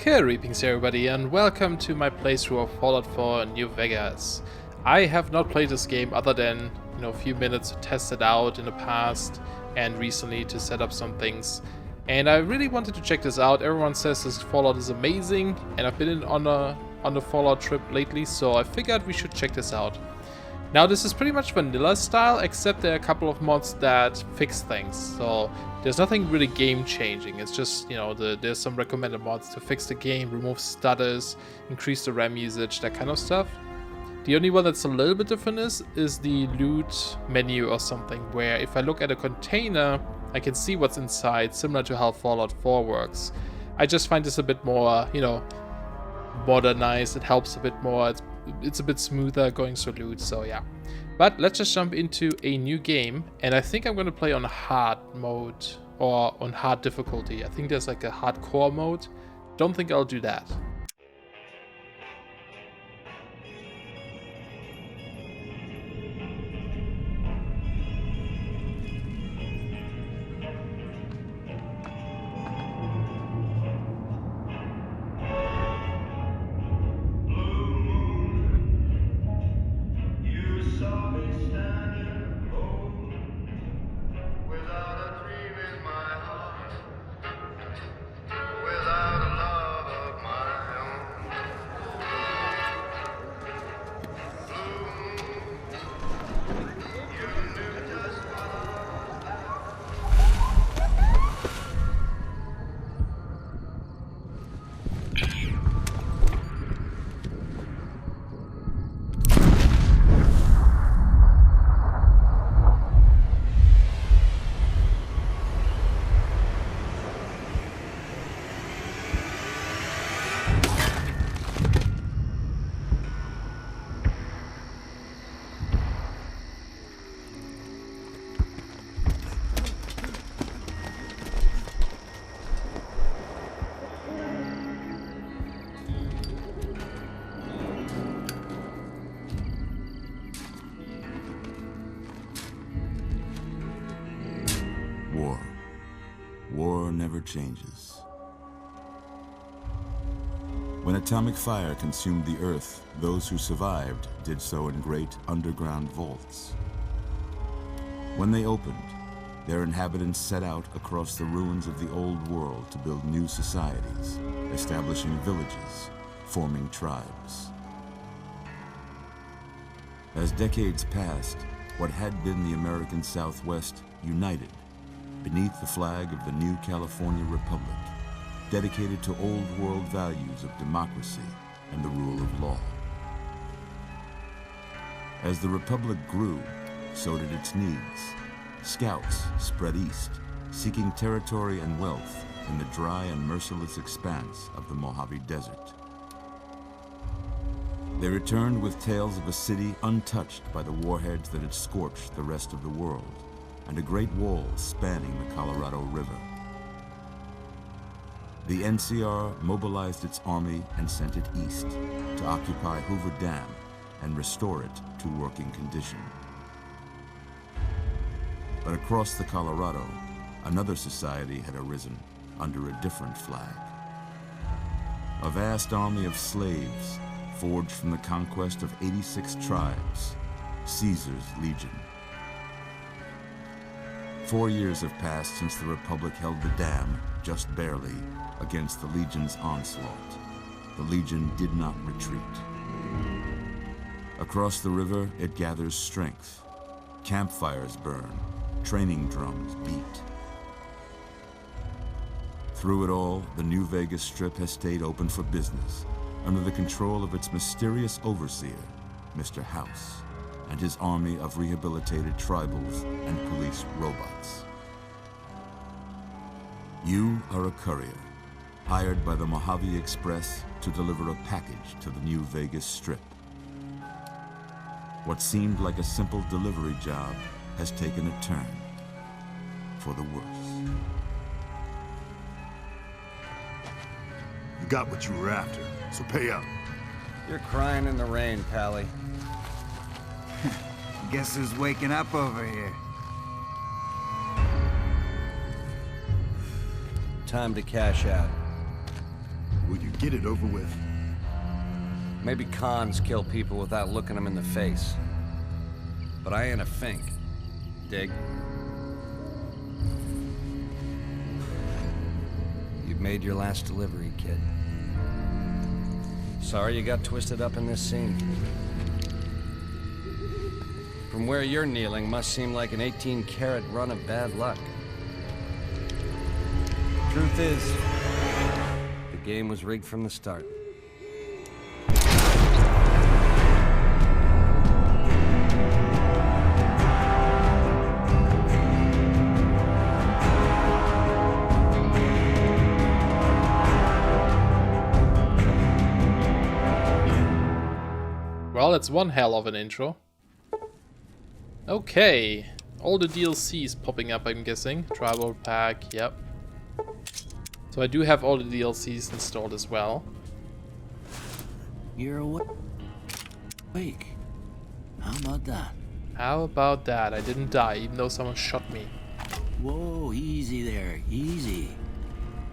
Greetings everybody and welcome to my playthrough of Fallout 4 New Vegas. I have not played this game other than, a few minutes to test it out in the past and recently to set up some things. And I really wanted to check this out. Everyone says this Fallout is amazing and I've been on a Fallout trip lately, so I figured we should check this out. Now this is pretty much vanilla style, except there are a couple of mods that fix things. So there's nothing really game changing. It's just, there's some recommended mods to fix the game, remove stutters, increase the RAM usage, that kind of stuff. The only one that's a little bit different is the loot menu or something, where if I look at a container, I can see what's inside, similar to how Fallout 4 works. I just find this a bit more, modernized. It helps a bit more. It's a bit smoother going through loot, so yeah. But let's just jump into a new game, and I think I'm going to play on hard mode or on hard difficulty. I think there's like a hardcore mode. Don't think I'll do that. War never changes. When atomic fire consumed the Earth, those who survived did so in great underground vaults. When they opened, their inhabitants set out across the ruins of the old world to build new societies, establishing villages, forming tribes. As decades passed, what had been the American Southwest united beneath the flag of the new California Republic, dedicated to old world values of democracy and the rule of law. As the Republic grew, so did its needs. Scouts spread east, seeking territory and wealth in the dry and merciless expanse of the Mojave Desert. They returned with tales of a city untouched by the warheads that had scorched the rest of the world, and a great wall spanning the Colorado River. The NCR mobilized its army and sent it east to occupy Hoover Dam and restore it to working condition. But across the Colorado, another society had arisen under a different flag. A vast army of slaves forged from the conquest of 86 tribes, Caesar's Legion. 4 years have passed since the Republic held the dam, just barely, against the Legion's onslaught. The Legion did not retreat. Across the river, it gathers strength. Campfires burn, training drums beat. Through it all, the New Vegas Strip has stayed open for business, under the control of its mysterious overseer, Mr. House, and his army of rehabilitated tribals and police robots. You are a courier, hired by the Mojave Express to deliver a package to the New Vegas Strip. What seemed like a simple delivery job has taken a turn for the worse. You got what you were after, so pay up. You're crying in the rain, Pally. Guess who's waking up over here? Time to cash out. Will you get it over with? Maybe cons kill people without looking them in the face. But I ain't a fink. Dig? You've made your last delivery, kid. Sorry you got twisted up in this scene. From where you're kneeling must seem like an 18-carat run of bad luck. Truth is, the game was rigged from the start. Well, that's one hell of an intro. Okay, all the DLCs popping up, I'm guessing. Tribal pack, yep. So I do have all the DLCs installed as well. You're awake. How about that? How about that? I didn't die, even though someone shot me. Whoa, easy there, easy.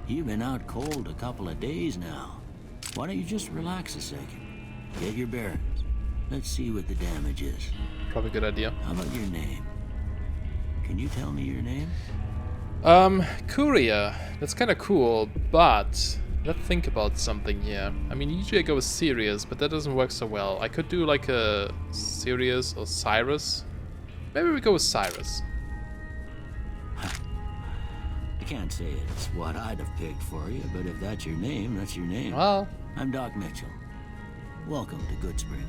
You've been out cold a couple of days now. Why don't you just relax a second? Get your bearings. Let's see what the damage is. Probably a good idea. How about your name? Can you tell me your name? Courier. That's kind of cool, but let's think about something here. I mean, usually I go with Sirius, but that doesn't work so well. I could do like a Sirius or Sirus. Maybe we go with Sirus. I can't say it's what I'd have picked for you, but if that's your name, that's your name. Well, I'm Doc Mitchell. Welcome to Good Springs.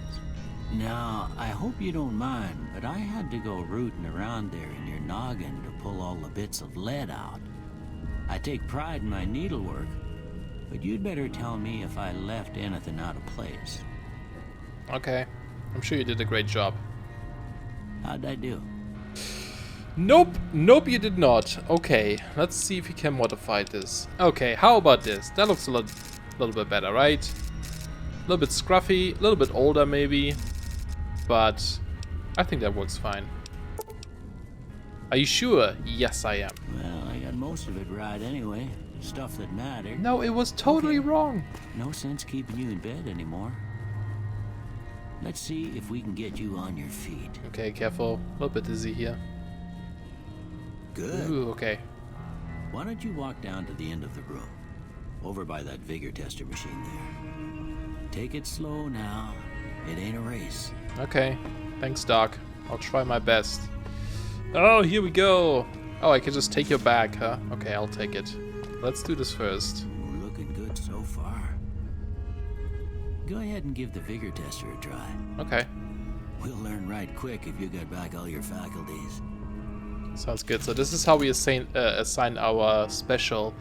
Now, I hope you don't mind, but I had to go rooting around there in your noggin to pull all the bits of lead out. I take pride in my needlework, but you'd better tell me if I left anything out of place. okay. I'm sure you did a great job. How'd I do? Nope, nope you did not. Okay, let's see if we can modify this. Okay, how about this? That looks a little bit better, right? A little bit scruffy, a little bit older maybe. But I think that works fine. Are you sure? Yes, I am. Well, I got most of it right anyway. Stuff that mattered. No, it was totally wrong. No sense keeping you in bed anymore. Let's see if we can get you on your feet. Okay, careful. A little bit dizzy here. Good. Ooh, okay. Why don't you walk down to the end of the room? Over by that vigor tester machine there. Take it slow now. It ain't a race. Okay. Thanks, Doc. I'll try my best. Oh, here we go. Oh, I can just take your bag, huh? Okay, I'll take it. Let's do this first. We're looking good so far. Go ahead and give the vigor tester a try. Okay. We'll learn right quick if you get back all your faculties. Sounds good. So this is how we assign our special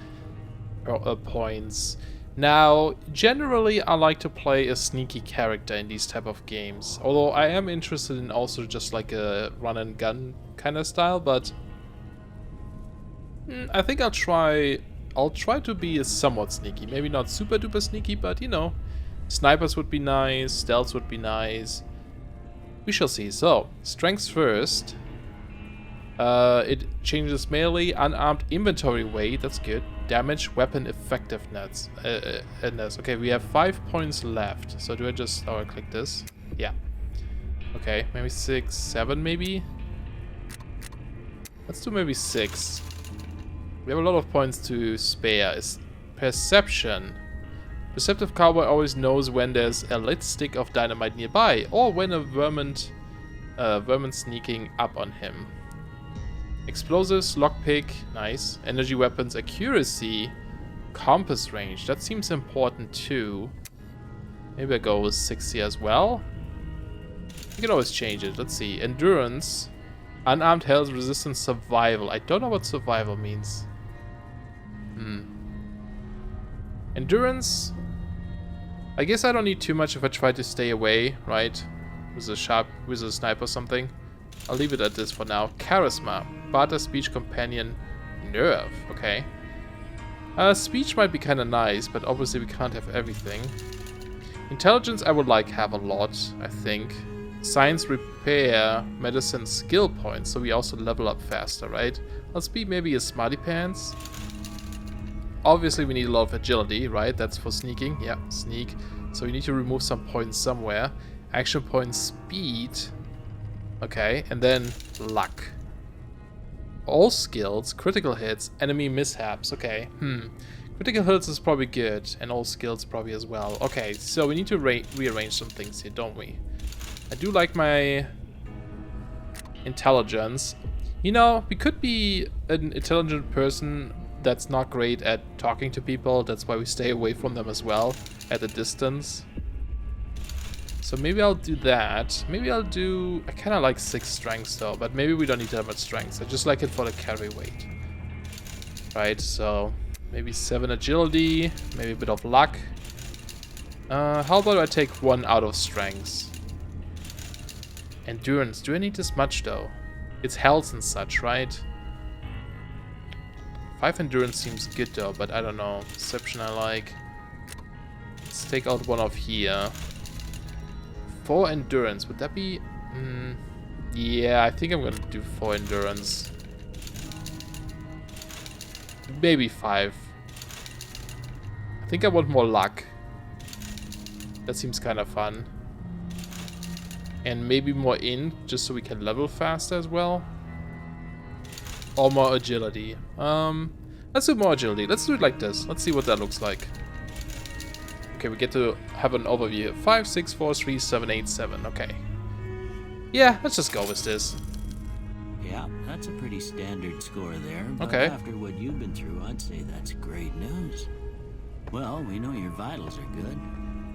points. Now, generally, I like to play a sneaky character in these type of games. Although I am interested in also just like a run and gun kind of style, but I think I'll try to be somewhat sneaky. Maybe not super duper sneaky, but you know, snipers would be nice, stealths would be nice. We shall see. So, strengths first. It changes melee, unarmed inventory weight, that's good. Damage, weapon effectiveness. Okay, we have 5 points left. So do I just... Oh, I click this? Yeah. Okay, maybe 6, 7 maybe? Let's do maybe 6. We have a lot of points to spare. Is perception. Perceptive cowboy always knows when there's a lit stick of dynamite nearby, or when a vermin sneaking up on him. Explosives, lockpick, nice. Energy weapons, accuracy, compass range. That seems important too. Maybe I go with 60 as well. You can always change it. Let's see. Endurance, unarmed health, resistance, survival. I don't know what survival means. Endurance. I guess I don't need too much if I try to stay away, right? With a sniper or something. I'll leave it at this for now. Charisma. Barter, speech, companion, nerve. Okay. Speech might be kind of nice, but obviously we can't have everything. Intelligence I would have a lot, I think. Science, repair, medicine, skill points, so we also level up faster, right? Let's be maybe a smarty pants. obviously we need a lot of agility, right? That's for sneaking. Yeah, sneak. So we need to remove some points somewhere. Action point speed. Okay, and then luck. All skills, critical hits, enemy mishaps. Okay, critical hits is probably good, and all skills probably as well. Okay, so we need to rearrange some things here, don't we? I do like my intelligence. You know, we could be an intelligent person that's not great at talking to people. That's why we stay away from them as well, at a distance. So maybe I'll do that. Maybe I'll do... I kind of like 6 strength though, but maybe we don't need that much strength. I just like it for the carry weight. Right, so maybe 7 agility, maybe a bit of luck. How about I take 1 out of strength? Endurance. Do I need this much though? It's health and such, right? 5 endurance seems good though, but I don't know. Perception I like. Let's take out 1 of here. 4 endurance. Would that be... yeah, I think I'm gonna do 4 endurance. Maybe 5. I think I want more luck. That seems kind of fun. And maybe more int, just so we can level faster as well. Or more agility. Let's do more agility. Let's do it like this. Let's see what that looks like. Okay, we get to have an overview. 5, 6, 4, 3, 7, 8, 7. Okay. Yeah, let's just go with this. Yeah, that's a pretty standard score there. But okay. After what you've been through, I'd say that's great news. Well, we know your vitals are good,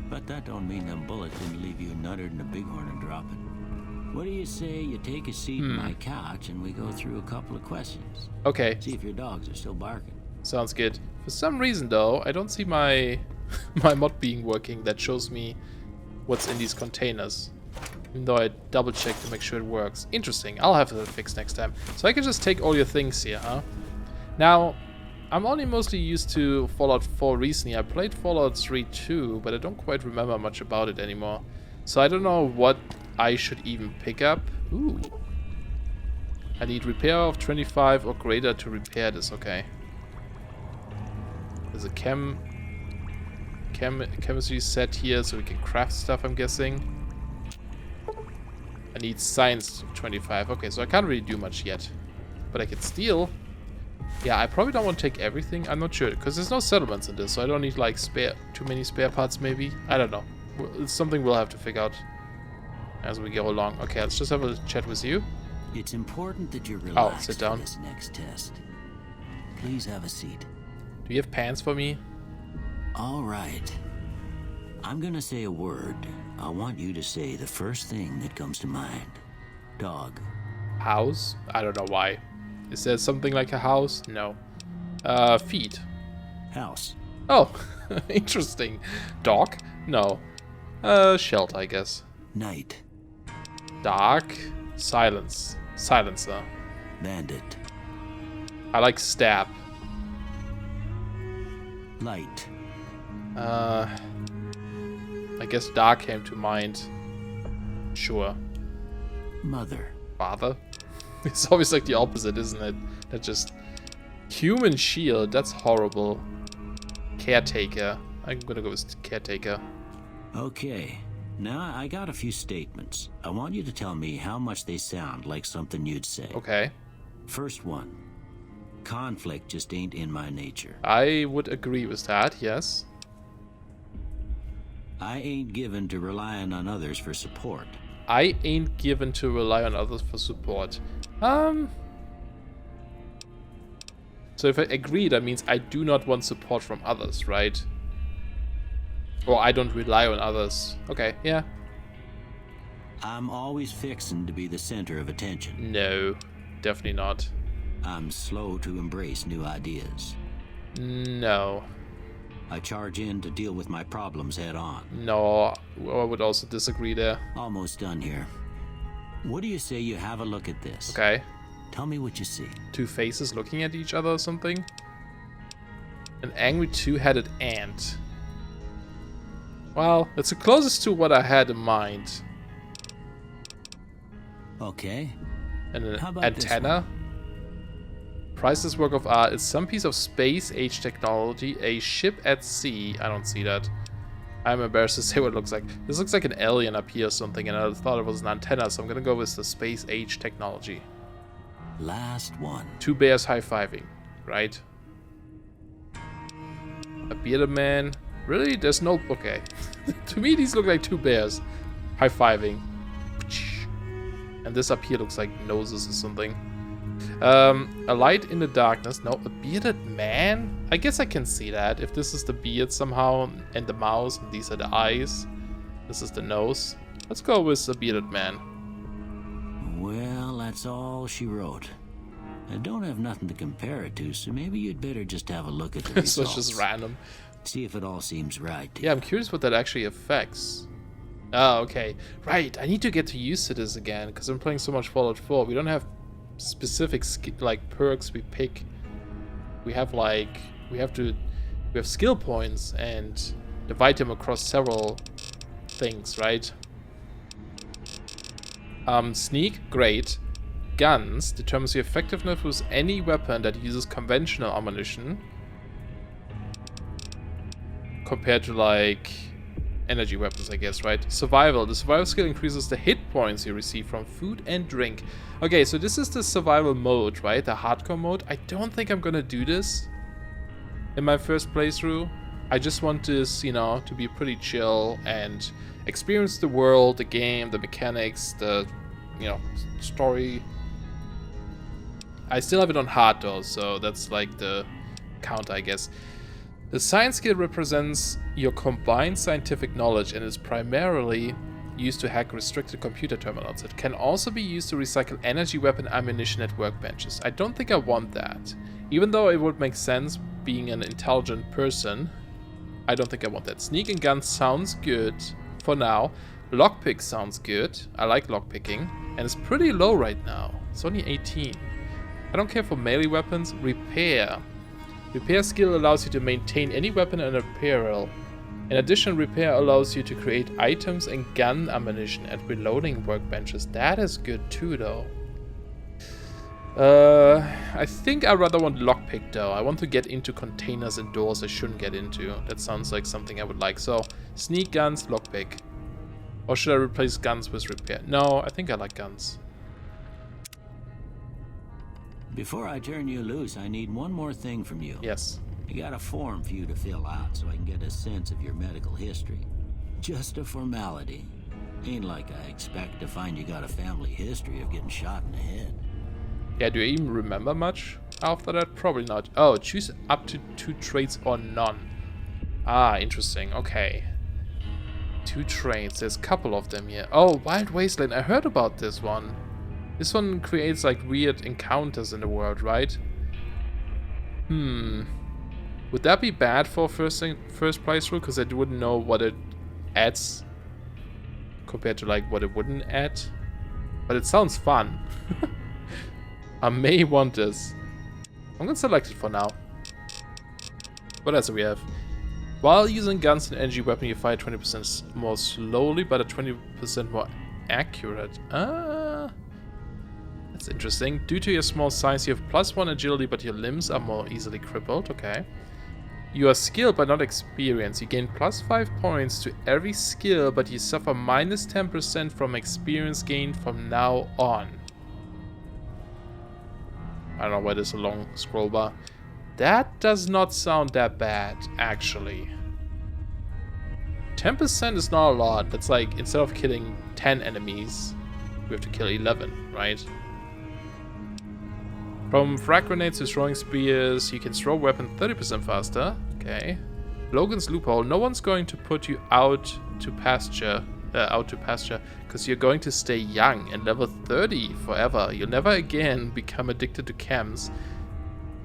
but that don't mean them bullets didn't leave you nuttered in a bighorn and dropping. What do you say you take a seat on my couch and we go through a couple of questions? Okay. See if your dogs are still barking. Sounds good. For some reason though, I don't see my my mod being working that shows me what's in these containers. Even though I double check to make sure it works. Interesting. I'll have that fixed next time. So I can just take all your things here, huh? Now, I'm only mostly used to Fallout 4 recently. I played Fallout 3 too, but I don't quite remember much about it anymore. So I don't know what I should even pick up. Ooh. I need repair of 25 or greater to repair this. Okay. There's a chemistry set here, so we can craft stuff, I'm guessing. I need science of 25. Okay, so I can't really do much yet. But I can steal. Yeah, I probably don't want to take everything. I'm not sure, because there's no settlements in this, so I don't need, like, too many spare parts, maybe. I don't know. It's something we'll have to figure out as we go along. Okay, let's just have a chat with you. It's important that you relax sit down. for this next test. Please have a seat. Do you have pants for me? All right. I'm gonna say a word. I want you to say the first thing that comes to mind. Dog. House? I don't know why. Is there something like a house? No. Feet. House. Oh, interesting. Dog? No. Shelter, I guess. Night. Dark. Silence. Silencer. Bandit. I like stab. Light. I guess dark came to mind. Sure. Mother. Father? It's always like the opposite, isn't it? That just... Human shield, that's horrible. Caretaker. I'm gonna go with caretaker. Okay. Now, I got a few statements. I want you to tell me how much they sound like something you'd say. Okay. First one. Conflict just ain't in my nature. I would agree with that, yes. I ain't given to relying on others for support. I ain't given to rely on others for support. So if I agree, that means I do not want support from others, right? Or I don't rely on others. Okay, yeah. I'm always fixin' to be the center of attention. No, definitely not. I'm slow to embrace new ideas. No. I charge in to deal with my problems head on. No, I would also disagree there. Almost done here. What do you say you have a look at this? Okay. Tell me what you see. 2 faces looking at each other or something? An angry 2-headed ant. Well, it's the closest to what I had in mind. Okay. And an How about antenna? Priceless work of art. It's some piece of space-age technology. A ship at sea. I don't see that. I'm embarrassed to say what it looks like. This looks like an alien up here or something, and I thought it was an antenna, so I'm gonna go with the space-age technology. Last one. 2 bears high-fiving, right? A bearded man. Really? There's no... Okay. To me, these look like 2 bears high-fiving. And this up here looks like noses or something. A light in the darkness. No, a bearded man? I guess I can see that. If this is the beard somehow, and the mouth, and these are the eyes. This is the nose. Let's go with a bearded man. Well, that's all she wrote. I don't have nothing to compare it to, so maybe you'd better just have a look at the results. So it's just random. See if it all seems right to Yeah, I'm curious what that actually affects. Oh, okay. Right, I need to get used to this again, because I'm playing so much Fallout 4. We don't have specific like perks we pick. We have we have skill points and divide them across several things, right? Sneak, great. Guns determines the effectiveness with any weapon that uses conventional ammunition compared to like energy weapons, I guess, right? Survival. The survival skill increases the hit points you receive from food and drink. Okay, so this is the survival mode, right? The hardcore mode. I don't think I'm gonna do this in my first playthrough. I just want this, you know, to be pretty chill and experience the world, the game, the mechanics, the, you know, story. I still have it on hard though, so that's like the counter, I guess. The science skill represents your combined scientific knowledge and is primarily used to hack restricted computer terminals. It can also be used to recycle energy weapon ammunition at workbenches. I don't think I want that. Even though it would make sense being an intelligent person, I don't think I want that. Sneak and gun sounds good for now. Lockpick sounds good. I like lockpicking. And it's pretty low right now. It's only 18. I don't care for melee weapons. Repair. Repair skill allows you to maintain any weapon in apparel. In addition, repair allows you to create items and gun ammunition at reloading workbenches. That is good too, though. I think I'd rather want lockpick, though. I want to get into containers and doors I shouldn't get into. That sounds like something I would like. So, sneak, guns, lockpick. Or should I replace guns with repair? No, I think I like guns. Before I turn you loose, I need one more thing from you. Yes. I got a form for you to fill out so I can get a sense of your medical history. Just a formality. Ain't like I expect to find you got a family history of getting shot in the head. Yeah, do I even remember much after that? Probably not. Oh, choose up to 2 traits or none. Ah, interesting. Okay. 2 traits. There's a couple of them here. Oh, Wild Wasteland. I heard about this one. This one creates like weird encounters in the world, right? Would that be bad for first playthrough? Because I wouldn't know what it adds compared to like what it wouldn't add. But it sounds fun. I may want this. I'm gonna select it for now. What else do we have? While using guns and energy weapon, you fire 20% more slowly, but at 20% more accurate. That's interesting. Due to your small size, you have +1 agility, but your limbs are more easily crippled. Okay. You are skilled, but not experienced. You gain +5 points to every skill, but you suffer -10% from experience gain from now on. I don't know why there's a long scroll bar. That does not sound that bad, actually. 10% is not a lot. That's like, instead of killing 10 enemies, we have to kill 11, right? From frag grenades to throwing spears, you can throw weapon 30% faster. Okay. Logan's loophole. No one's going to put you out to pasture, because you're going to stay young and level 30 forever. You'll never again become addicted to chems,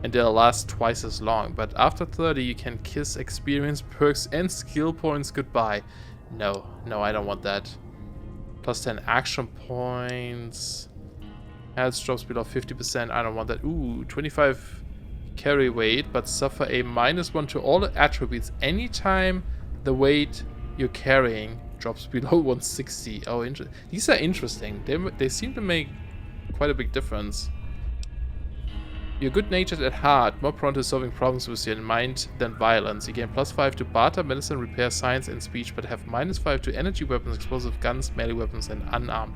and they'll last twice as long. But after 30, you can kiss experience, perks, and skill points goodbye. No, I don't want that. +10 action points. Health drops below 50%. I don't want that. Ooh, 25 carry weight, but suffer a -1 to all attributes anytime the weight you're carrying drops below 160. Oh, these are interesting. They seem to make quite a big difference. You're good-natured at heart, more prone to solving problems with your mind than violence. You gain +5 to barter, medicine, repair, science, and speech, but have -5 to energy weapons, explosive guns, melee weapons, and unarmed.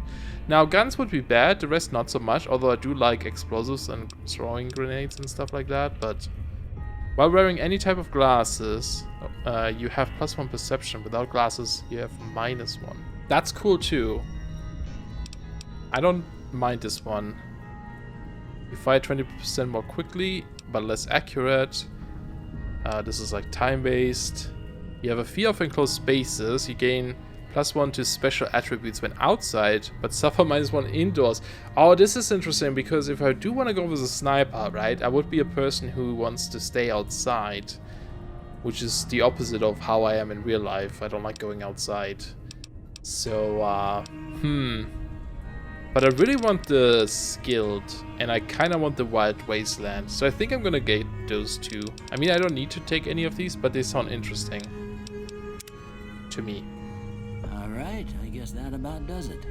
Now, guns would be bad, the rest not so much, although I do like explosives and throwing grenades and stuff like that, but... While wearing any type of glasses, you have +1 perception. Without glasses, you have -1. That's cool too. I don't mind this one. You fire 20% more quickly, but less accurate. This is like time-based. You have a fear of enclosed spaces. You gain +1 to special attributes when outside, but suffer -1 indoors. Oh, this is interesting, because if I do want to go with a sniper, right, I would be a person who wants to stay outside, which is the opposite of how I am in real life. I don't like going outside. So, But I really want the skilled, and I kind of want the wild wasteland. So I think I'm gonna get those two. I mean, I don't need to take any of these, but they sound interesting to me. Alright, I guess that about does it.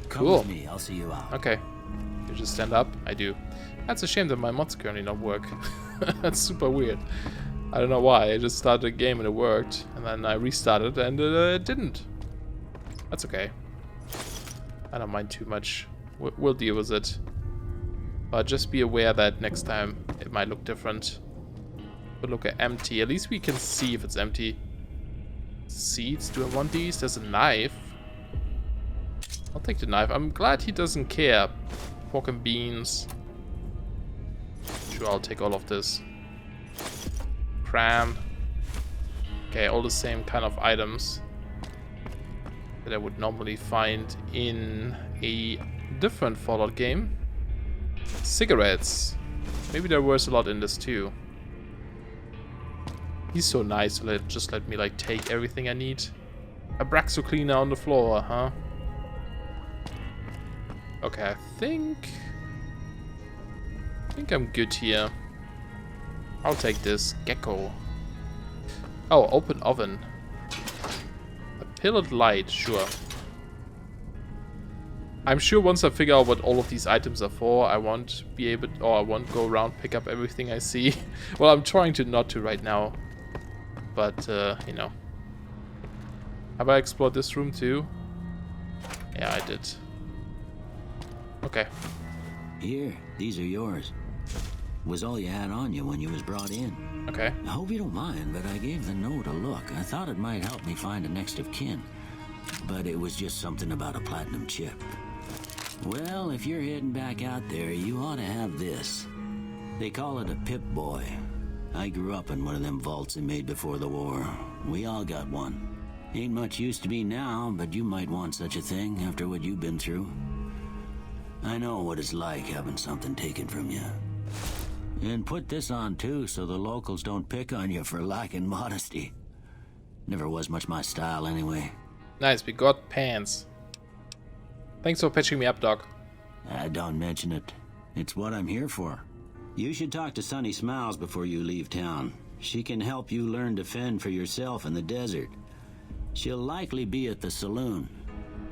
Come Cool. with me, I'll see you out. Okay. You just stand up? I do. That's a shame that my mods currently don't work. That's super weird. I don't know why. I just started a game and it worked, and then I restarted and it didn't. That's okay. I don't mind too much. We'll deal with it. But just be aware that next time it might look different. But look at empty. At least we can see if it's empty. Seeds. Do I want these? There's a knife. I'll take the knife. I'm glad he doesn't care. Pork and beans. Sure, I'll take all of this. Cram. Okay, all the same kind of items that I would normally find in a different Fallout game. Cigarettes. Maybe there was a lot in this too. He's so nice to just let me like take everything I need. A Braxo cleaner on the floor, huh? Okay, I think I'm good here. I'll take this gecko. Oh, open oven. A pillared light, sure. I'm sure once I figure out what all of these items are for, I won't be able, or I won't go around pick up everything I see. Well, I'm trying to not to right now. But, you know. Have I explored this room too? Yeah, I did. Okay. Here, these are yours. Was all you had on you when you was brought in. Okay. I hope you don't mind, but I gave the note a look. I thought it might help me find a next of kin. But it was just something about a platinum chip. Well, if you're heading back out there, you ought to have this. They call it a Pip-Boy. I grew up in one of them vaults they made before the war. We all got one. Ain't much use to me now, but you might want such a thing after what you've been through. I know what it's like having something taken from you. And put this on too, so the locals don't pick on you for lacking modesty. Never was much my style anyway. Nice, we got pants. Thanks for patching me up, Doc. Don't mention it. It's what I'm here for. You should talk to Sunny Smiles before you leave town. She can help you learn to fend for yourself in the desert. She'll likely be at the saloon.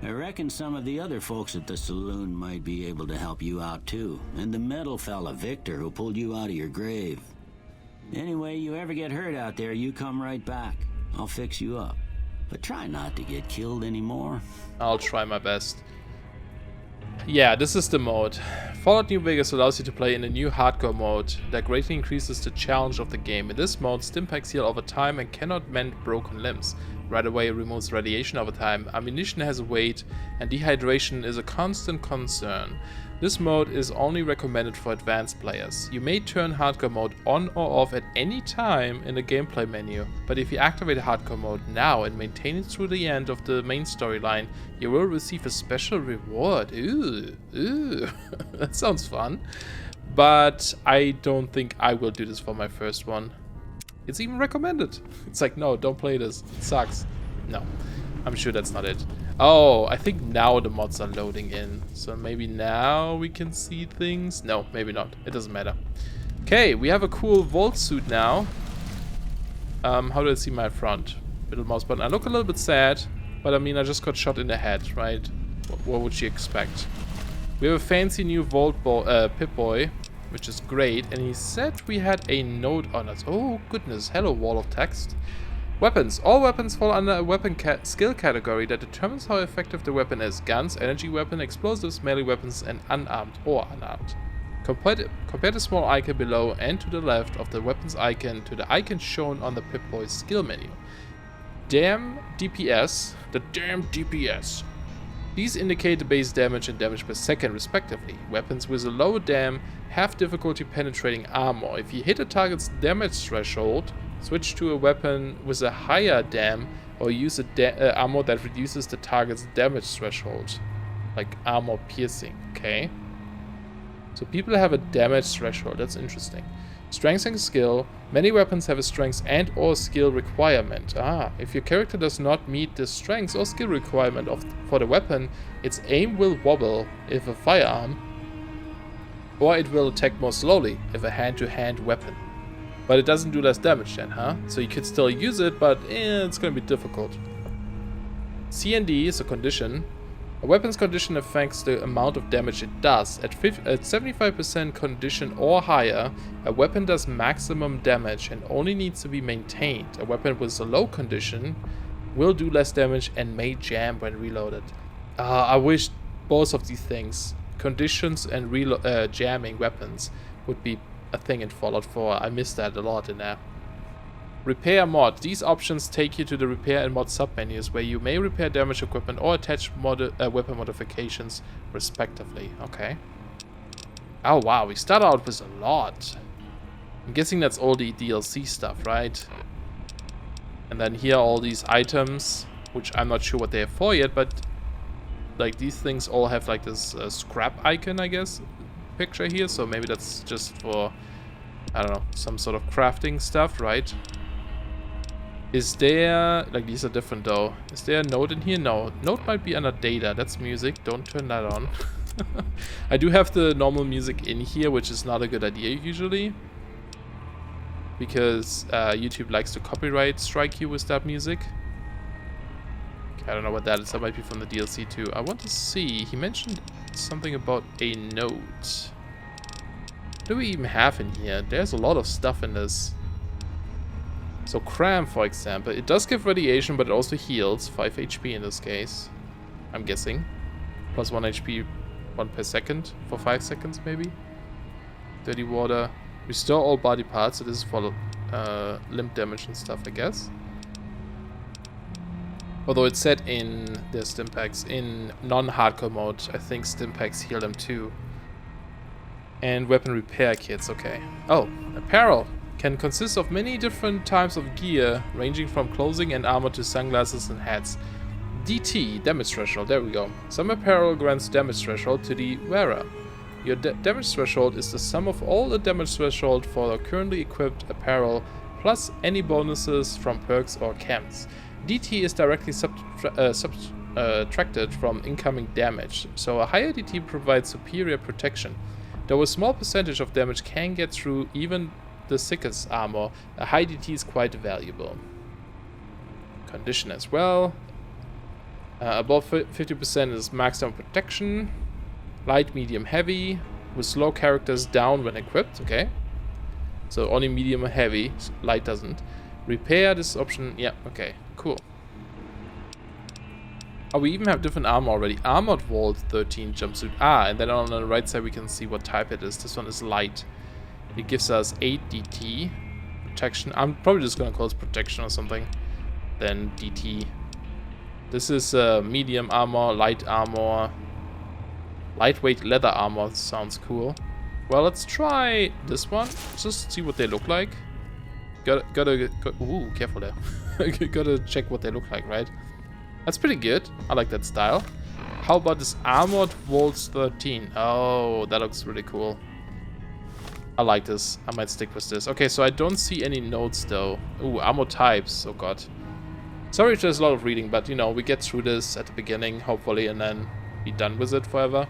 I reckon some of the other folks at the saloon might be able to help you out too. And the metal fella, Victor, who pulled you out of your grave. Anyway, you ever get hurt out there, you come right back. I'll fix you up. But try not to get killed anymore. I'll try my best. Yeah, this is the mode. Fallout New Vegas allows you to play in a new hardcore mode that greatly increases the challenge of the game. In this mode, stimpaks heal over time and cannot mend broken limbs. Right away, it removes radiation over time. Ammunition has a weight, and dehydration is a constant concern. This mode is only recommended for advanced players. You may turn hardcore mode on or off at any time in the gameplay menu, but if you activate hardcore mode now and maintain it through the end of the main storyline, you will receive a special reward. Ooh, that sounds fun. But I don't think I will do this for my first one. It's even recommended. It's like, no, don't play this. It sucks. No, I'm sure that's not it. Oh, I think now the mods are loading in. So maybe now we can see things. No, maybe not. It doesn't matter. Okay, we have a cool vault suit now. How do I see my front? Middle mouse button. I look a little bit sad, but I mean, I just got shot in the head, right? What would you expect? We have a fancy new Pip-Boy. which is great. And he said we had a note on us. Oh, goodness. Hello, wall of text. Weapons. All weapons fall under a weapon skill category that determines how effective the weapon is. Guns, energy weapon, explosives, melee weapons, and unarmed or unarmed. Compare the small icon below and to the left of the weapons icon to the icon shown on the Pip-Boy skill menu. Damn DPS. The damn DPS. These indicate the base damage and damage per second respectively. Weapons with a low dam have difficulty penetrating armor. If you hit a target's damage threshold, switch to a weapon with a higher dam or use a armor that reduces the target's damage threshold. Like armor piercing, okay? So people have a damage threshold, that's interesting. Strength and skill. Many weapons have a strength and or skill requirement. If your character does not meet the strength or skill requirement for the weapon, its aim will wobble if a firearm, or it will attack more slowly if a hand-to-hand weapon. But it doesn't do less damage then, huh? So you could still use it, but it's gonna be difficult. C&D is a condition. A weapon's condition affects the amount of damage it does. At 75% condition or higher, a weapon does maximum damage and only needs to be maintained. A weapon with a low condition will do less damage and may jam when reloaded. I wish both of these things, conditions and jamming weapons, would be a thing in Fallout 4. I miss that a lot in there. Repair mod. These options take you to the repair and mod submenus where you may repair damaged equipment or attach weapon modifications respectively. Okay. Oh wow, we start out with a lot. I'm guessing that's all the DLC stuff, right? And then here are all these items, which I'm not sure what they are for yet, but like these things all have like this scrap icon, I guess, picture here. So maybe that's just for, I don't know, some sort of crafting stuff, right? Is there, like these are different though. Is there a note in here? No. Note might be under data. That's music. Don't turn that on. I do have the normal music in here, which is not a good idea usually. Because YouTube likes to copyright strike you with that music. Okay, I don't know what that is. That might be from the DLC too. I want to see. He mentioned something about a note. What do we even have in here? There's a lot of stuff in this. So cram, for example, it does give radiation, but it also heals 5 HP in this case. I'm guessing. Plus 1 HP, 1 per second for 5 seconds maybe. Dirty water. Restore all body parts. So this is for limb damage and stuff, I guess. Although it said in the stimpaks in non-hardcore mode, I think stimpaks heal them too. And weapon repair kits, okay. Oh, apparel can consist of many different types of gear, ranging from clothing and armor to sunglasses and hats. DT, damage threshold, there we go. Some apparel grants damage threshold to the wearer. Your damage threshold is the sum of all the damage threshold for the currently equipped apparel, plus any bonuses from perks or camps. DT is directly subtracted from incoming damage, so a higher DT provides superior protection. Though a small percentage of damage can get through even the sickest armor, a high DT is quite valuable. Condition as well. Above 50% is maximum protection. Light, medium, heavy. With slow characters down when equipped. Okay. So only medium or heavy. Light doesn't. Repair, this option. Yeah, okay. Cool. Oh, we even have different armor already. Armored Vault 13 jumpsuit. And then on the right side we can see what type it is. This one is light. It gives us 8 DT. Protection. I'm probably just going to call it protection or something. Then DT. This is medium armor, light armor. Lightweight leather armor. Sounds cool. Well, let's try this one. Just see what they look like. Ooh, careful there. Gotta check what they look like, right? That's pretty good. I like that style. How about this Armored Vault 13? Oh, that looks really cool. I like this. I might stick with this. Okay, so I don't see any notes though. Ooh, ammo types. Oh god. Sorry if there's a lot of reading, but you know, we get through this at the beginning, hopefully, and then be done with it forever.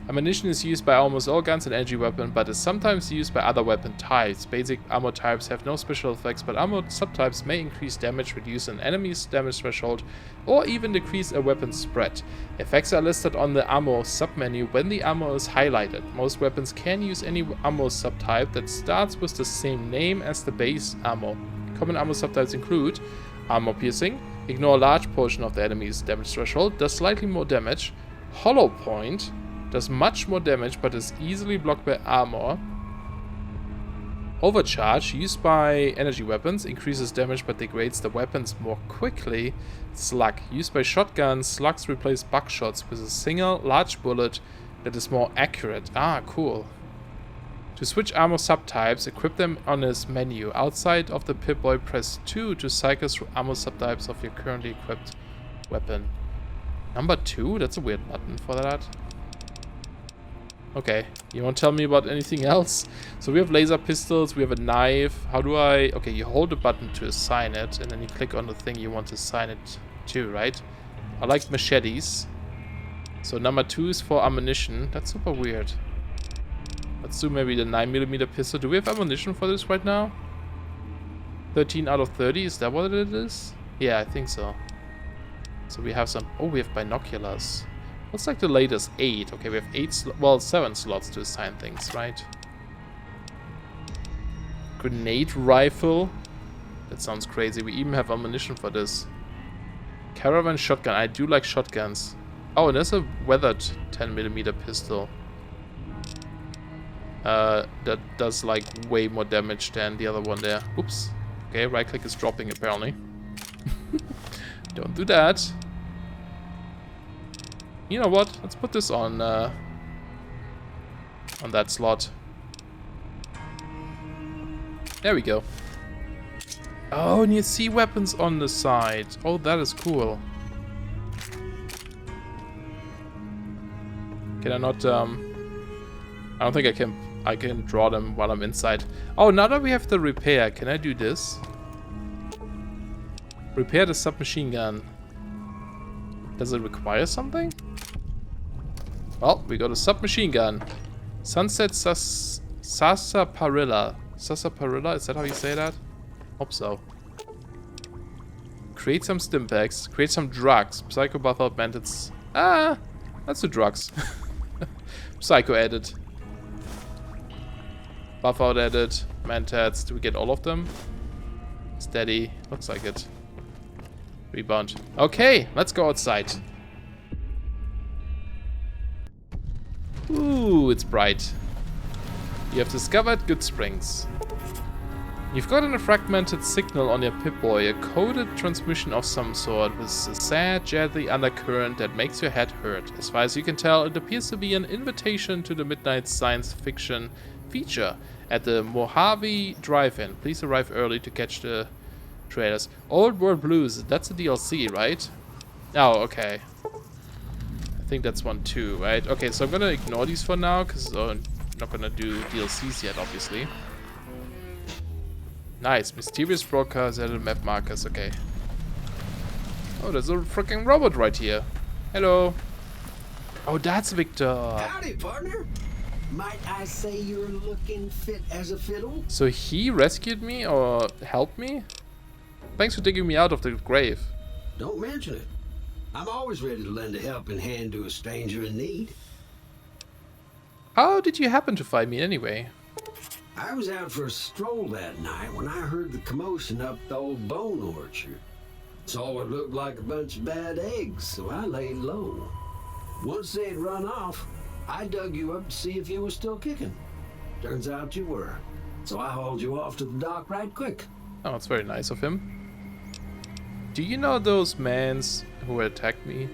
Ammunition is used by almost all guns and energy weapons, but is sometimes used by other weapon types. Basic ammo types have no special effects, but ammo subtypes may increase damage, reduce an enemy's damage threshold, or even decrease a weapon's spread. Effects are listed on the ammo submenu when the ammo is highlighted. Most weapons can use any ammo subtype that starts with the same name as the base ammo. Common ammo subtypes include armor piercing, ignore a large portion of the enemy's damage threshold, does slightly more damage, hollow point, does much more damage but is easily blocked by armor. Overcharge, used by energy weapons, increases damage but degrades the weapons more quickly. Slug, used by shotguns, slugs replace buckshots with a single large bullet that is more accurate. Ah, cool. To switch armor subtypes, equip them on this menu. Outside of the Pip-Boy, press 2 to cycle through ammo subtypes of your currently equipped weapon. Number 2? That's a weird button for that. Okay, you won't tell me about anything else? So we have laser pistols, we have a knife. How do I... Okay, you hold the button to assign it, and then you click on the thing you want to assign it to, right? I like machetes. So number 2 is for ammunition. That's super weird. Let's do maybe the 9mm pistol. Do we have ammunition for this right now? 13 out of 30, is that what it is? Yeah, I think so. So we have some... Oh, we have binoculars. What's like the latest? 8. Okay, we have 7 slots to assign things, right? Grenade rifle. That sounds crazy. We even have ammunition for this. Caravan shotgun. I do like shotguns. Oh, and there's a weathered 10mm pistol. That does like way more damage than the other one there. Oops. Okay, right click is dropping apparently. Don't do that. You know what? Let's put this on that slot. There we go. Oh, and you see weapons on the side. Oh, that is cool. Can I not? I don't think I can. I can draw them while I'm inside. Oh, now that we have the repair, can I do this? Repair the submachine gun. Does it require something? Well, we got a submachine gun. Sunset Sarsaparilla. Sarsaparilla, is that how you say that? Hope so. Create some stim packs. Create some drugs. Psycho buff out bandits. Ah, let's do drugs. Psycho edit. Buff out edit. Mantats. Do we get all of them? Steady. Looks like it. Rebound. Okay, let's go outside. Ooh, it's bright. You have discovered Good Springs. You've gotten a fragmented signal on your Pip-Boy, a coded transmission of some sort with a sad, jazzy undercurrent that makes your head hurt. As far as you can tell, it appears to be an invitation to the midnight science fiction feature at the Mojave Drive-In. Please arrive early to catch the trailers. Old World Blues, that's a DLC, right? Oh, okay. I think that's one too, right? Okay, so I'm gonna ignore these for now, because I'm not gonna do DLCs yet, obviously. Nice. Mysterious broadcast added map markers, okay. Oh, there's a freaking robot right here. Hello. Oh, that's Victor. Howdy, partner. Might I say you're looking fit as a fiddle? So he rescued me or helped me? Thanks for digging me out of the grave. Don't mention it. I'm always ready to lend a helping hand to a stranger in need. How did you happen to find me anyway? I was out for a stroll that night when I heard the commotion up the old bone orchard. Saw what looked like a bunch of bad eggs, so I laid low. Once they had run off, I dug you up to see if you were still kicking. Turns out you were, so I hauled you off to the dock right quick. Oh, it's very nice of him. Do you know those mans who attacked me?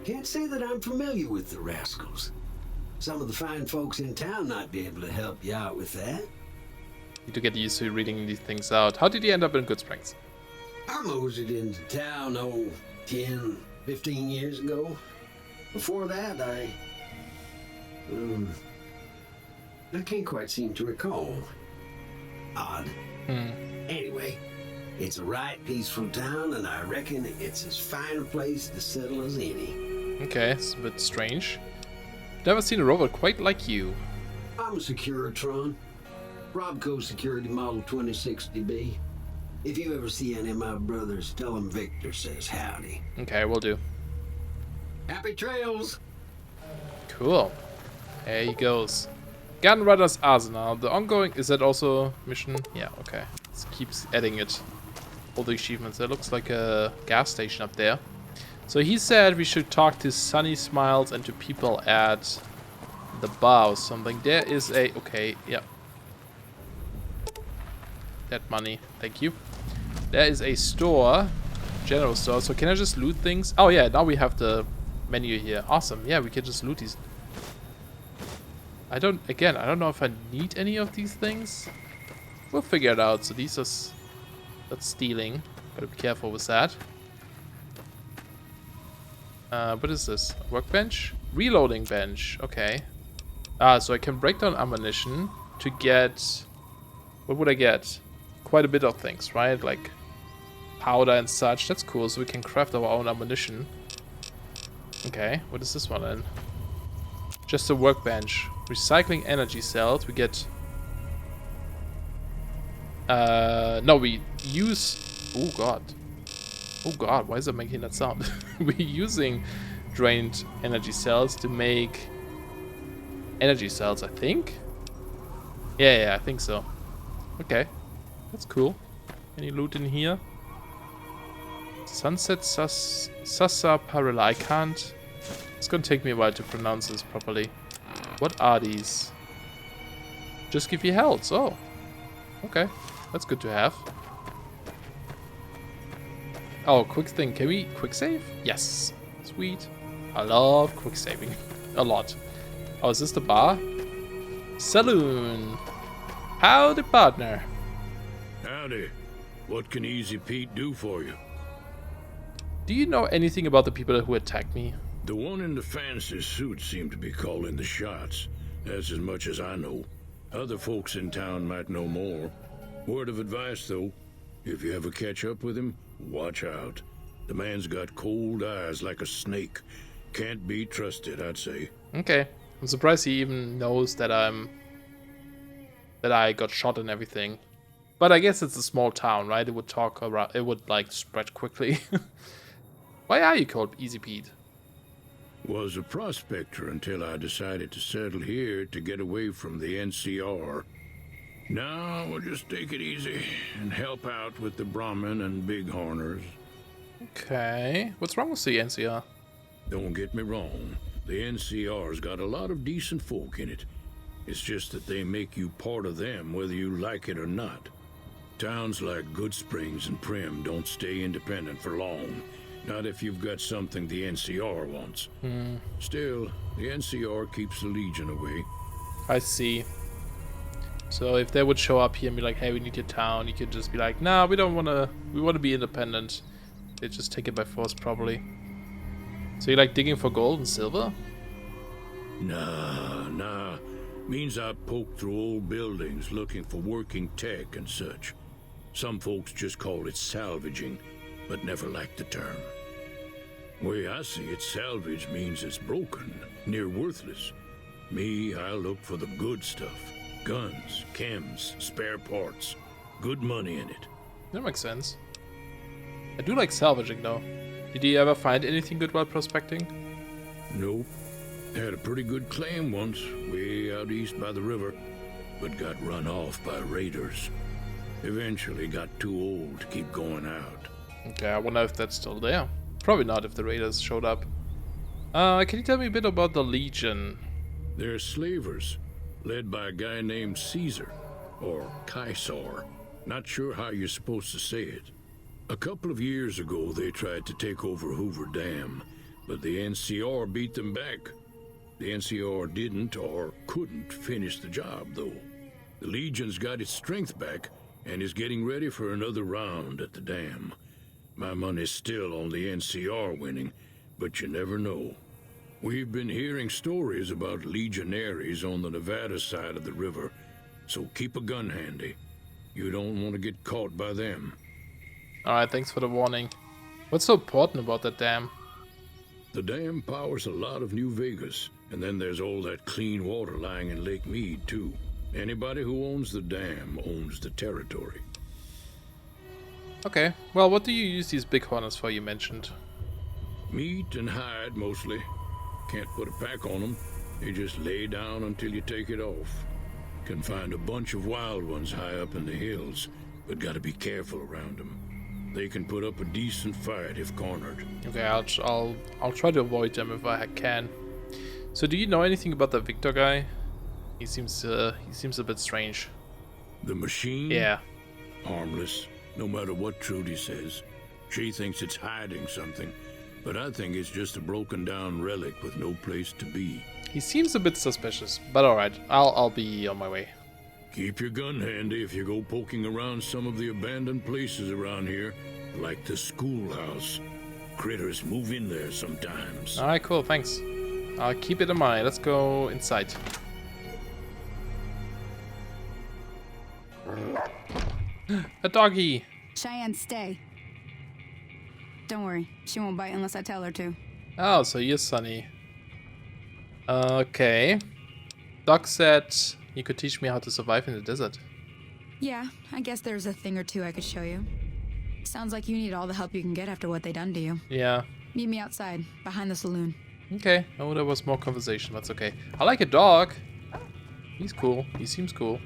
Can't say that I'm familiar with the rascals. Some of the fine folks in town might be able to help you out with that. Need to get used to reading these things out. How did you end up in Good Springs? I moseyed into town, 10, 15 years ago. Before that, I can't quite seem to recall. Odd. Anyway, it's a right peaceful town, and I reckon it's as fine a place to settle as any. Okay, it's a bit strange. Never seen a robot quite like you. I'm a Securitron. Robco Security Model 2060B. If you ever see any of my brothers, tell them Victor says howdy. Okay, will do. Happy trails! Cool. There he goes. Gunrunner's Arsenal. The ongoing... Is that also mission? Yeah, okay. It keeps adding it. All the achievements. There looks like a gas station up there. So he said we should talk to Sunny Smiles and to people at the bar or something. There is a... Okay, yeah. That money. Thank you. There is a store. General store. So can I just loot things? Oh yeah, now we have the menu here. Awesome. Yeah, we can just loot these. I don't know if I need any of these things. We'll figure it out. So these are... That's stealing. Gotta be careful with that. What is this? Workbench? Reloading bench. Okay. So I can break down ammunition to get... What would I get? Quite a bit of things, right? Like powder and such. That's cool. So we can craft our own ammunition. Okay. What is this one then? Just a workbench. Recycling energy cells. We get... No, we use... Oh god. Oh god, why is it making that sound? We're using drained energy cells to make energy cells, I think? Yeah, I think so. Okay. That's cool. Any loot in here? Sunset Sasaparilla. I can't... It's gonna take me a while to pronounce this properly. What are these? Just give you health. Oh. Okay. That's good to have. Oh, quick thing. Can we quick save? Yes. Sweet. I love quick saving. A lot. Oh, is this the bar? Saloon. Howdy, partner. Howdy. What can Easy Pete do for you? Do you know anything about the people who attacked me? The one in the fancy suit seemed to be calling the shots. That's as much as I know. Other folks in town might know more. Word of advice, though. If you ever catch up with him, watch out. The man's got cold eyes like a snake. Can't be trusted, I'd say. Okay. I'm surprised he even knows that I got shot and everything. But I guess it's a small town, right? It would talk around. It would like spread quickly. Why are you called Easy Pete? Was a prospector until I decided to settle here to get away from the NCR. Now we'll just take it easy and help out with the Brahmin and Bighorners. Okay. What's wrong with the NCR? Don't get me wrong. The NCR's got a lot of decent folk in it. It's just that they make you part of them whether you like it or not. Towns like Good Springs and Prim don't stay independent for long. Not if you've got something the NCR wants. Still, the NCR keeps the Legion away. I see. So if they would show up here and be like, hey, we need your town, you could just be like, nah, we don't want to, we want to be independent. They just take it by force, probably. So you like digging for gold and silver? Nah. Means I poke through old buildings looking for working tech and such. Some folks just call it salvaging, but never liked the term. Way I see it, salvage means it's broken, near worthless. Me, I look for the good stuff. Guns, chems, spare parts. Good money in it. That makes sense. I do like salvaging, though. Did you ever find anything good while prospecting? Nope. Had a pretty good claim once, way out east by the river, but got run off by raiders. Eventually got too old to keep going out. Okay, I wonder if that's still there. Probably not if the raiders showed up. Can you tell me a bit about the Legion? They're slavers, led by a guy named Caesar, or Caesar. Not sure how you're supposed to say it. A couple of years ago, they tried to take over Hoover Dam, but the NCR beat them back. The NCR didn't or couldn't finish the job, though. The Legion's got its strength back and is getting ready for another round at the dam. My money's still on the NCR winning, but you never know. We've been hearing stories about legionaries on the Nevada side of the river, so keep a gun handy. You don't want to get caught by them. Alright, thanks for the warning. What's so important about that dam? The dam powers a lot of New Vegas, And then there's all that clean water lying in Lake Mead, too. Anybody who owns the dam owns the territory. Okay. Well, what do you use these big hornets for, you mentioned? Meat and hide, mostly. Can't put a pack on them. They just lay down until you take it off. Can find a bunch of wild ones high up in the hills, but gotta be careful around them. They can put up a decent fight if cornered. Okay, I'll try to avoid them if I can. So, do you know anything about the Victor guy? He seems a bit strange. The machine? Yeah. Harmless, no matter what Trudy says. She thinks it's hiding something, but I think it's just a broken down relic with no place to be. He seems a bit suspicious, but alright, I'll be on my way. Keep your gun handy if you go poking around some of the abandoned places around here, like the schoolhouse. Critters move in there sometimes. Alright, cool, thanks. I'll keep it in mind. Let's go inside. A doggy! Cheyenne, stay. Don't worry, she won't bite unless I tell her to. Oh, so you're Sunny. Okay. Doc said you could teach me how to survive in the desert. Yeah, I guess there's a thing or two I could show you. Sounds like you need all the help you can get after what they done to you. Yeah. Meet me outside, behind the saloon. Okay. Oh, there was more conversation. That's okay. I like a dog. He's cool. He seems cool.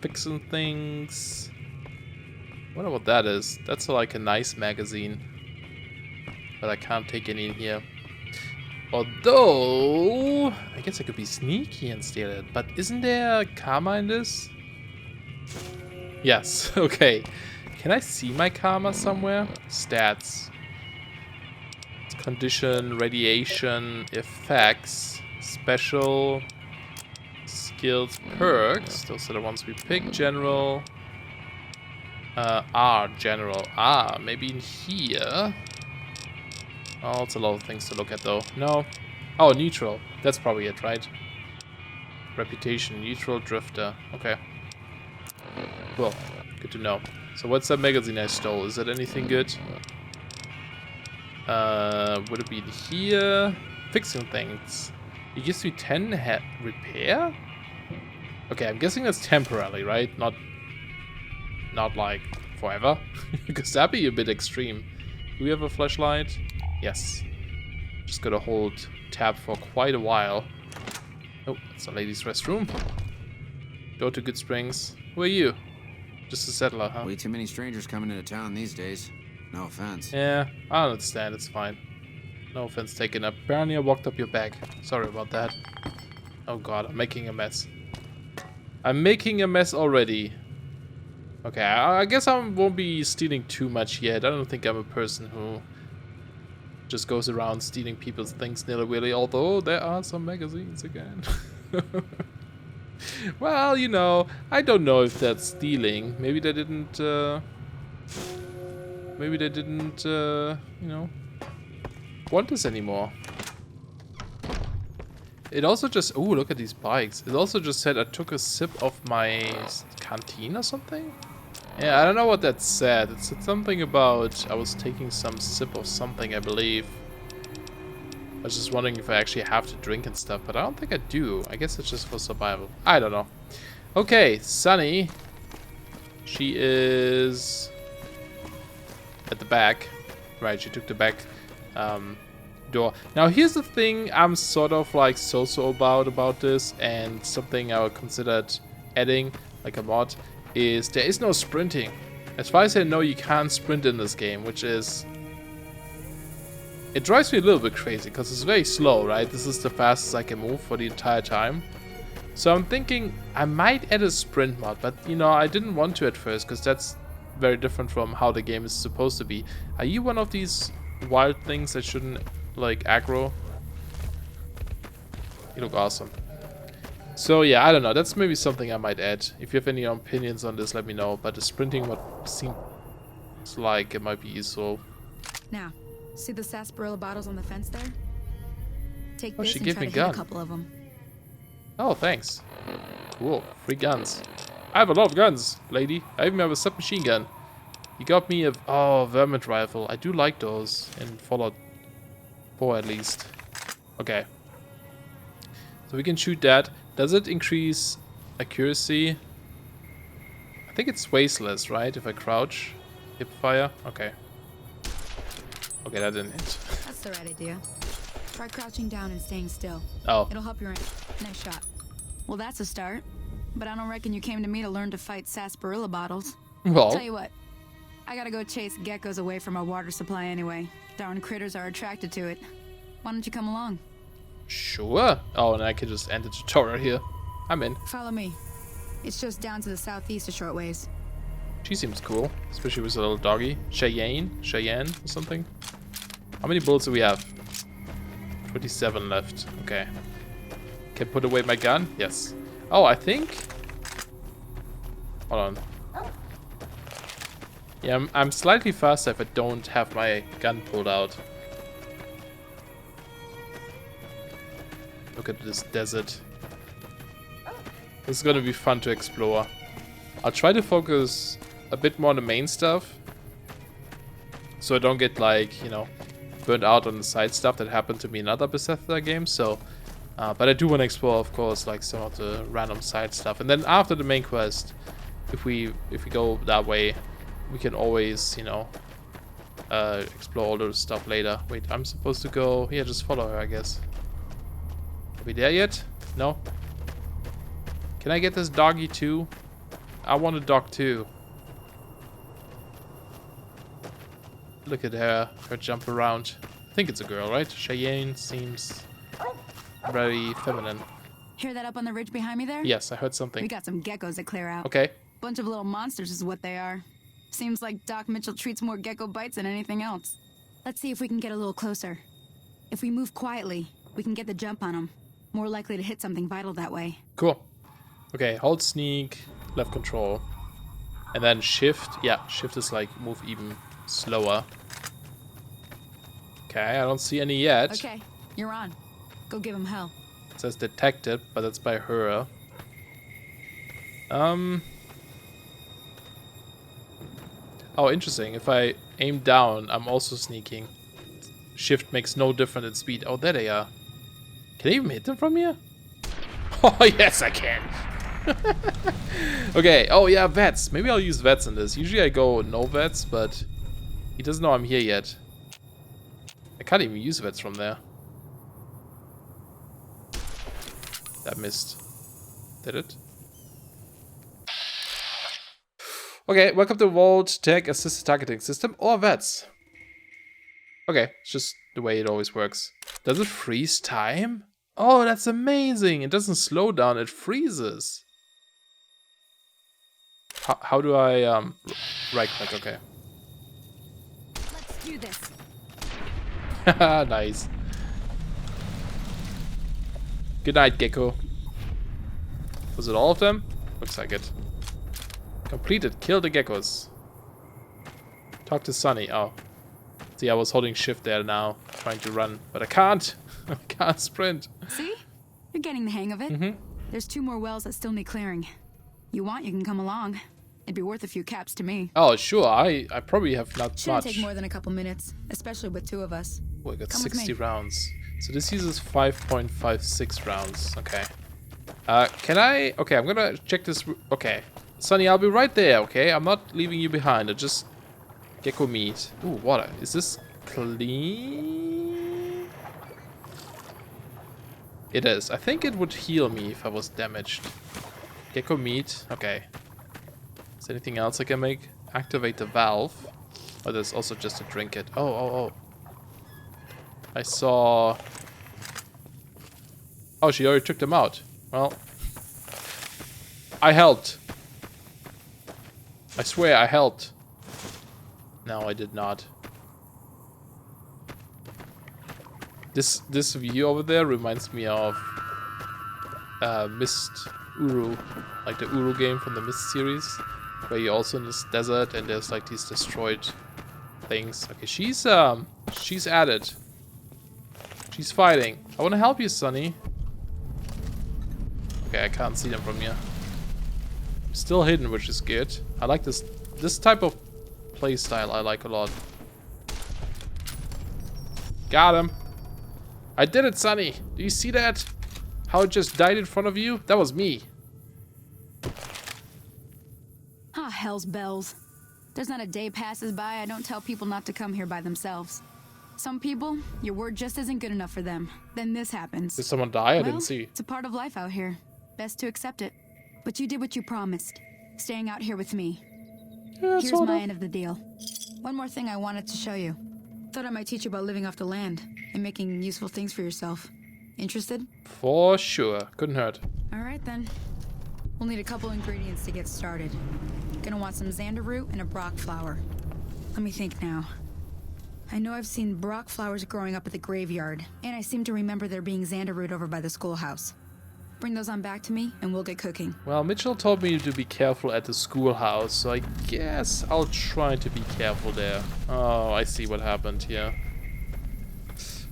Fixing things. Wonder what that is. That's like a nice magazine. But I can't take any in here. Although, I guess I could be sneaky and steal it. But isn't there karma in this? Yes. Okay. Can I see my karma somewhere? Stats. Condition, radiation, effects, special, skills, perks. Those are the ones we pick. General. R, general. Ah, maybe in here. Oh, it's a lot of things to look at though. No. Oh, neutral. That's probably it, right? Reputation, neutral, drifter. Okay. Cool. Good to know. So what's that magazine I stole? Is that anything good? Would it be in here? Fixing things. It gives me 10 repair? Okay, I'm guessing that's temporarily, right? Not like forever. Because that'd be a bit extreme. Do we have a flashlight? Yes. Just gotta hold tab for quite a while. Oh, it's a ladies' restroom. Go to Good Springs. Who are you? Just a settler, huh? Way too many strangers coming into town these days. No offense. Yeah, I understand. It's fine. No offense taken. Apparently I walked up your bag. Sorry about that. Oh god, I'm making a mess. I'm making a mess already. Okay, I guess I won't be stealing too much yet. I don't think I'm a person who just goes around stealing people's things nilly-willy, although there are some magazines again. Well, you know, I don't know if that's stealing. Maybe they didn't, you know, want this anymore. It also just, oh, look at these bikes. It also just said I took a sip of my canteen or something? Yeah, I don't know what that said. It said something about I was taking some sip of something, I believe. I was just wondering if I actually have to drink and stuff, but I don't think I do. I guess it's just for survival. I don't know. Okay, Sunny. She is at the back. Right, she took the back door. Now, here's the thing I'm sort of like so-so about this, and something I would consider adding, like a mod, is there is no sprinting. As far as I know, you can't sprint in this game, which is... It drives me a little bit crazy, because it's very slow, right? This is the fastest I can move for the entire time. So I'm thinking I might add a sprint mod, but, you know, I didn't want to at first, because that's very different from how the game is supposed to be. Are you one of these wild things that shouldn't, like, aggro? You look awesome. So yeah, I don't know. That's maybe something I might add. If you have any opinions on this, let me know. But the sprinting would seem like it might be useful. Now, see the sarsaparilla bottles on the fence there? Take this she and gave try me to a gun. hit a couple of them. Oh, thanks. Cool. Free guns. I have a lot of guns, lady. I even have a submachine gun. You got me a vermint rifle. I do like those in Fallout 4 at least. Okay. So we can shoot that. Does it increase accuracy? I think it's wasteless, right? If I crouch, hip fire. Okay. Okay, that didn't hit. That's the right idea. Try crouching down and staying still. Oh. It'll help your aim. Nice shot. Well, that's a start. But I don't reckon you came to me to learn to fight sarsaparilla bottles. Well. Tell you what. I gotta go chase geckos away from our water supply anyway. Darn critters are attracted to it. Why don't you come along? Sure. Oh, and I can just end the tutorial here. I'm in. Follow me. It's just down to the southeast a short ways. She seems cool, especially with a little doggy. Cheyenne or something. How many bullets do we have? 27 left. Okay. Can put away my gun? Yes. Oh, I think... Hold on. Yeah, I'm slightly faster if I don't have my gun pulled out. Look at this desert. This is gonna be fun to explore. I'll try to focus a bit more on the main stuff. So I don't get, like, you know, burnt out on the side stuff that happened to me in other Bethesda games. So, but I do want to explore, of course, like some of the random side stuff. And then after the main quest, if we go that way, we can always, you know, explore all those stuff later. Wait, I'm supposed to go... Yeah, just follow her, I guess. Are we there yet? No? Can I get this doggy too? I want a dog too. Look at her jump around. I think it's a girl, right? Cheyenne seems very feminine. Hear that up on the ridge behind me there? Yes, I heard something. We got some geckos to clear out. Okay. Bunch of little monsters is what they are. Seems like Doc Mitchell treats more gecko bites than anything else. Let's see if we can get a little closer. If we move quietly, we can get the jump on them. More likely to hit something vital that way. Cool. Okay, hold sneak, left control. And then shift. Yeah, shift is like move even slower. Okay, I don't see any yet. Okay, you're on. Go give him hell. It says detected, but that's by her. Oh, interesting. If I aim down, I'm also sneaking. Shift makes no difference in speed. Oh, there they are. Can I even hit them from here? Oh, yes, I can. Okay. Oh, yeah, vets. Maybe I'll use vets in this. Usually I go no vets, but he doesn't know I'm here yet. I can't even use vets from there. That missed. Did it? Okay, welcome to Vault Tech Assisted Targeting System or VETS. Okay, it's just the way it always works. Does it freeze time? Oh, that's amazing! It doesn't slow down, it freezes. How do I right click? Okay. Let's do this. Nice. Good night, Gecko. Was it all of them? Looks like it. Completed. Kill the geckos. Talk to Sunny. Oh. See, I was holding shift there now, trying to run, but I can't. I can't sprint. See? You're getting the hang of it. Mm-hmm. There's 2 more wells that still need clearing. You want, you can come along. It'd be worth a few caps to me. Oh, sure. I probably have not Shouldn't much. take more than a couple minutes, especially with 2 of us. Oh, I got Come with 60 me. rounds. So this uses 5.56 rounds. Okay. Can I... Okay, I'm gonna check this... Okay. Sunny, I'll be right there, okay? I'm not leaving you behind. I just... Gecko meat. Ooh, water. Is this clean? It is. I think it would heal me if I was damaged. Gecko meat. Okay. Is there anything else I can make? Activate the valve. Oh, there's also just to drink it. Oh. I saw... Oh, she already took them out. Well... I helped. I swear I helped. No, I did not. This view over there reminds me of Mist Uru, like the Uru game from the Mist series, where you're also in this desert and there's like these destroyed things. Okay, she's at it. She's fighting. I want to help you, Sunny. Okay, I can't see them from here. I'm still hidden, which is good. I like this type of playstyle. I like a lot. Got him. I did it, Sunny. Do you see that? How it just died in front of you? That was me. Ah, hell's bells. There's not a day passes by I don't tell people not to come here by themselves. Some people, your word just isn't good enough for them. Then this happens. Did someone die? I Well, didn't see. It's a part of life out here. Best to accept it. But you did what you promised. Staying out here with me. Yeah, Here's sort my of. end of the deal. One more thing I wanted to show you. Thought I might teach you about living off the land and making useful things for yourself. Interested? For sure. Couldn't hurt. Alright then. We'll need a couple ingredients to get started. Gonna want some xander root and a brock flower. Let me think now. I know I've seen brock flowers growing up at the graveyard, and I seem to remember there being xander root over by the schoolhouse. Bring those on back to me, and we'll get cooking. Well, Mitchell told me to be careful at the schoolhouse, so I guess I'll try to be careful there. Oh, I see what happened here.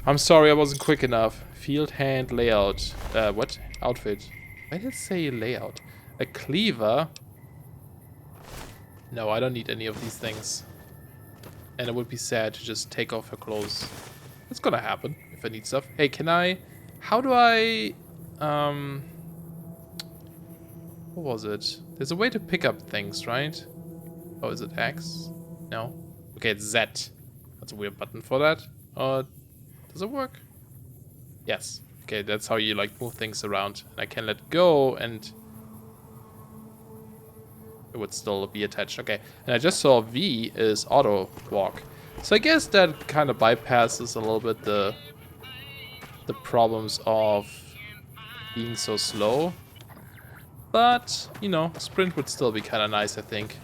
I'm sorry I wasn't quick enough. Field hand layout. What? Outfit. Why did it say layout? A cleaver? No, I don't need any of these things. And it would be sad to just take off her clothes. It's gonna happen if I need stuff. Hey, can I... How do I... What was it? There's a way to pick up things, right? Oh, is it X? No? Okay, it's Z. That's a weird button for that. Does it work? Yes. Okay, that's how you, like, move things around. And I can let go and... It would still be attached. Okay, and I just saw V is auto walk. So I guess that kind of bypasses a little bit the problems of being so slow. But, you know, sprint would still be kind of nice, I think.